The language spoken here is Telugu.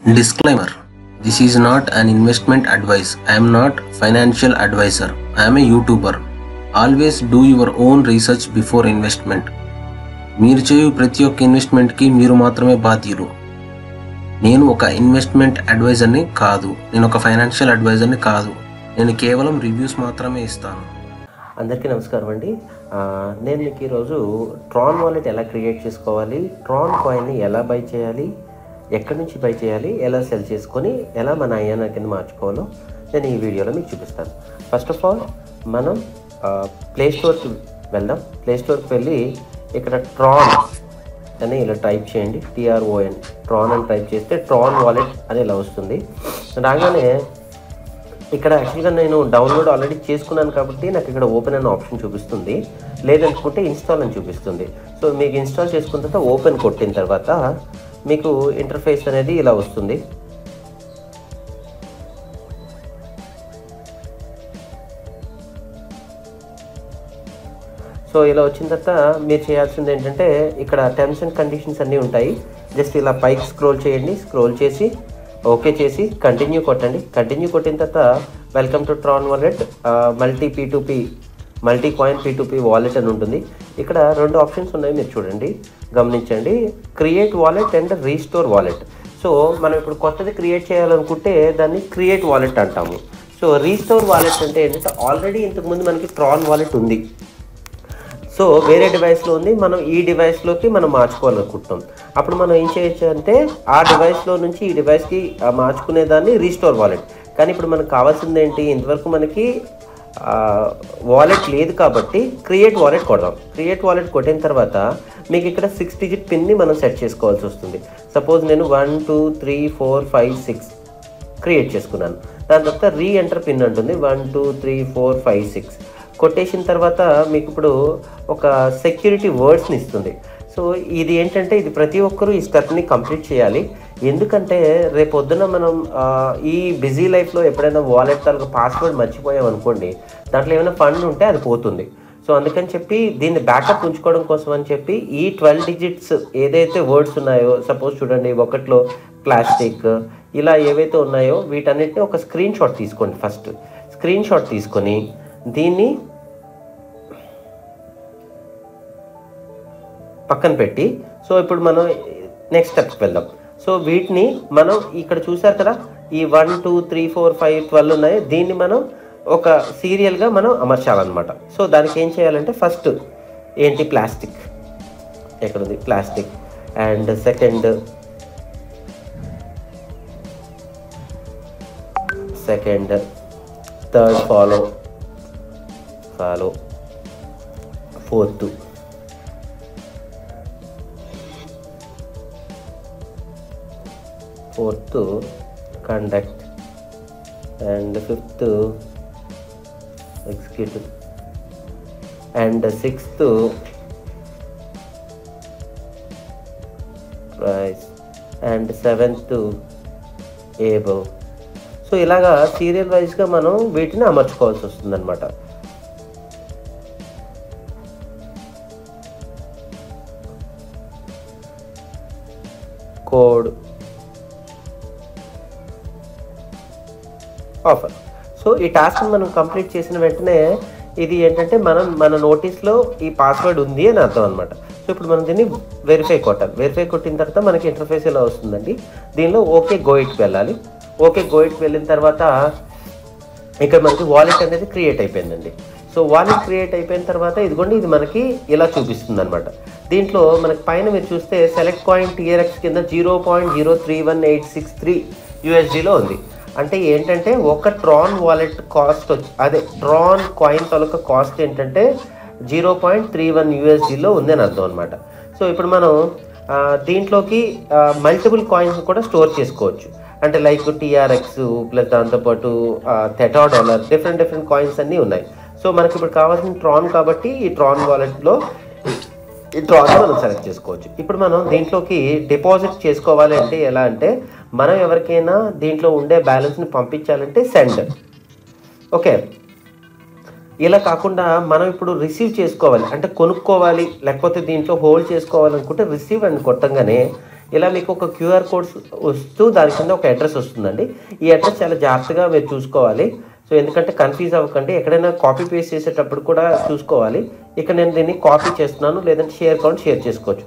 Disclaimer: This is not an investment advice. I am not financial advisor. I am a YouTuber. Always do your own research before investment. మీరు చేయు ప్రతి ఒక్క ఇన్వెస్ట్మెంట్కి మీరు మాత్రమే బాధ్యులు. నేను ఒక ఇన్వెస్ట్మెంట్ అడ్వైజర్ని కాదు, నేను ఒక ఫైనాన్షియల్ అడ్వైజర్ని కాదు. నేను కేవలం రివ్యూస్ మాత్రమే ఇస్తాను. అందరికీ నమస్కారం అండి. నేను మీకు ఈరోజు ట్రాన్ వాలెట్ ఎలా క్రియేట్ చేసుకోవాలి, ట్రాన్ కాయిన్ని ఎలా బై చేయాలి, ఎక్కడి నుంచి బై చేయాలి, ఎలా సెల్ చేసుకొని ఎలా మన ఐఎన్ఆర్ కింద మార్చుకోవాలో నేను ఈ వీడియోలో మీకు చూపిస్తాను. ఫస్ట్ ఆఫ్ ఆల్ మనం ప్లే స్టోర్కి వెళ్దాం. ప్లే స్టోర్కి వెళ్ళి ఇక్కడ ట్రాన్ అని ఇలా టైప్ చేయండి, TRON ట్రాన్ అని టైప్ చేస్తే ట్రాన్ వాలెట్ అని ఇలా వస్తుంది. రాగానే ఇక్కడ యాక్చువల్గా నేను డౌన్లోడ్ ఆల్రెడీ చేసుకున్నాను కాబట్టి నాకు ఇక్కడ ఓపెన్ అనే ఆప్షన్ చూపిస్తుంది, లేదనుకుంటే ఇన్స్టాల్ అని చూపిస్తుంది. సో మీకు ఇన్స్టాల్ చేసుకున్న తర్వాత ఓపెన్ కొట్టిన తర్వాత మీకు ఇంటర్ఫేస్ అనేది ఇలా వస్తుంది. సో ఇలా వచ్చిన తర్వాత మీరు చేయాల్సింది ఏంటంటే ఇక్కడ టర్మ్స్ అండ్ కండిషన్స్ అన్నీ ఉంటాయి. జస్ట్ ఇలా పైకి స్క్రోల్ చేయండి, స్క్రోల్ చేసి ఓకే చేసి కంటిన్యూ కొట్టండి. కంటిన్యూ కొట్టిన తర్వాత welcome to Tron wallet multi coin P2P wallet అని ఉంటుంది. ఇక్కడ రెండు ఆప్షన్స్ ఉన్నాయి, మీరు చూడండి, గమనించండి. Create wallet and restore wallet. So మనం ఇప్పుడు కొత్తది క్రియేట్ చేయాలనుకుంటే దాన్ని క్రియేట్ వాలెట్ అంటాము. సో రీస్టోర్ వాలెట్ అంటే ఏంటంటే ఆల్రెడీ ఇంతకుముందు మనకి ట్రాన్ వాలెట్ ఉంది, సో వేరే డివైస్లో ఉంది, మనం ఈ డివైస్లోకి మనం మార్చుకోవాలనుకుంటాం. అప్పుడు మనం ఏం చేయొచ్చు అంటే ఆ డివైస్లో నుంచి ఈ డివైస్కి మార్చుకునే దాన్ని రీస్టోర్ వాలెట్. కానీ ఇప్పుడు మనకు కావాల్సింది ఏంటి, ఇంతవరకు మనకి వాలెట్ లేదు కాబట్టి క్రియేట్ వాలెట్ కొడదాం. క్రియేట్ వాలెట్ కొట్టిన తర్వాత మీకు ఇక్కడ 6 డిజిట్ పిన్ని మనం సెట్ చేసుకోవాల్సి వస్తుంది. సపోజ్ నేను 1 2 3 4 5 6 క్రియేట్ చేసుకున్నాను. దాని తర్వాత రీ ఎంటర్ పిన్ ఉంటుంది, 1 2 3 4 5 6 కొట్టేసిన తర్వాత మీకు ఇప్పుడు ఒక సెక్యూరిటీ వర్డ్స్ని ఇస్తుంది. సో ఇది ఏంటంటే ఇది ప్రతి ఒక్కరూ ఈ స్టెప్ని కంప్లీట్ చేయాలి. ఎందుకంటే రేపొద్దున మనం ఈ బిజీ లైఫ్లో ఎప్పుడైనా వాలెట్ తాలూకు పాస్వర్డ్ మర్చిపోయాం అనుకోండి, దాంట్లో ఏమైనా ఫండ్ ఉంటే అది పోతుంది. సో అందుకని చెప్పి దీన్ని బ్యాకప్ ఉంచుకోవడం కోసం అని చెప్పి ఈ 12 డిజిట్స్ ఏదైతే వర్డ్స్ ఉన్నాయో, సపోజ్ చూడండి ఒకటిలో ప్లాస్టిక్, ఇలా ఏవైతే ఉన్నాయో వీటన్నిటిని ఒక స్క్రీన్ షాట్ తీసుకోండి. ఫస్ట్ స్క్రీన్ షాట్ తీసుకొని దీన్ని పక్కన పెట్టి, సో ఇప్పుడు మనం నెక్స్ట్ స్టెప్కి వెళ్దాం. సో వీటిని మనం ఇక్కడ చూసారు కదా, ఈ 1 2 3 4 5 12 ఉన్నాయి, దీన్ని మనం ఒక సీరియల్గా మనం అమర్చాలన్నమాట. సో దానికి ఏం చేయాలంటే ఫస్ట్ ఏంటి, ప్లాస్టిక్ ఎక్కడుంది, plastic, and second third follow fourth conduct, and fifth executive, and sixth price, and seventh able. So ఇలాగా సీరియల్ వైజ్గా మనం వీటిని అమర్చుకోవాల్సి వస్తుంది అనమాట. Code offer. సో ఈ టాస్క్ని మనం కంప్లీట్ చేసిన వెంటనే ఇది ఏంటంటే మన నోటీస్లో ఈ పాస్వర్డ్ ఉంది అని అర్థం అనమాట. సో ఇప్పుడు మనం దీన్ని వెరిఫై కొట్టాలి. వెరిఫై కొట్టిన తర్వాత మనకి ఇంటర్ఫేస్ ఎలా వస్తుందండి, దీనిలో ఓకే గోయిట్కి వెళ్ళాలి. ఓకే గోయిట్కి వెళ్ళిన తర్వాత ఇక్కడ మనకి వాలెట్ అనేది క్రియేట్ అయిపోయిందండి. సో వాలెట్ క్రియేట్ అయిపోయిన తర్వాత ఇదిగోండి ఇది మనకి ఇలా చూపిస్తుంది అనమాట. దీంట్లో మనకి పైన మీరు చూస్తే సెలెక్ట్ కాయిన్ TRX కింద 0.031863 USDలో ఉంది. అంటే ఏంటంటే ఒక ట్రాన్ వాలెట్ కాస్ట్ అదే ట్రాన్ కాయిన్ తాలూకా కాస్ట్ ఏంటంటే 0.31 USDలో ఉంది అని అర్థం అనమాట. సో ఇప్పుడు మనం దీంట్లోకి మల్టిపుల్ కాయిన్స్ కూడా స్టోర్ చేసుకోవచ్చు. అంటే లైక్ TRX ప్లస్ దాంతోపాటు థెటా డాలర్, డిఫరెంట్ కాయిన్స్ అన్నీ ఉన్నాయి. సో మనకి ఇప్పుడు కావాల్సిన ట్రాన్ కాబట్టి ఈ ట్రాన్ వాలెట్లో ఈ ట్రాన్ మనం సెలెక్ట్ చేసుకోవచ్చు. ఇప్పుడు మనం దీంట్లోకి డిపాజిట్ చేసుకోవాలి అంటే ఎలా అంటే, మనం ఎవరికైనా దీంట్లో ఉండే బ్యాలెన్స్ని పంపించాలంటే సెండ్, ఓకే. ఇలా కాకుండా మనం ఇప్పుడు రిసీవ్ చేసుకోవాలి అంటే కొనుక్కోవాలి, లేకపోతే దీంట్లో హోల్డ్ చేసుకోవాలనుకుంటే రిసీవ్ అని కొట్టంగానే ఇలా మీకు ఒక క్యూఆర్ కోడ్ వస్తూ దాని కింద ఒక అడ్రస్ వస్తుందండి. ఈ అడ్రస్ చాలా జాగ్రత్తగా మీరు చూసుకోవాలి. సో ఎందుకంటే కన్ఫ్యూజ్ అవ్వకండి, ఎక్కడైనా కాపీ పేస్ట్ చేసేటప్పుడు కూడా చూసుకోవాలి. ఇక్కడ నేను దీన్ని కాపీ చేస్తున్నాను, లేదంటే షేర్ చేసుకోవచ్చు.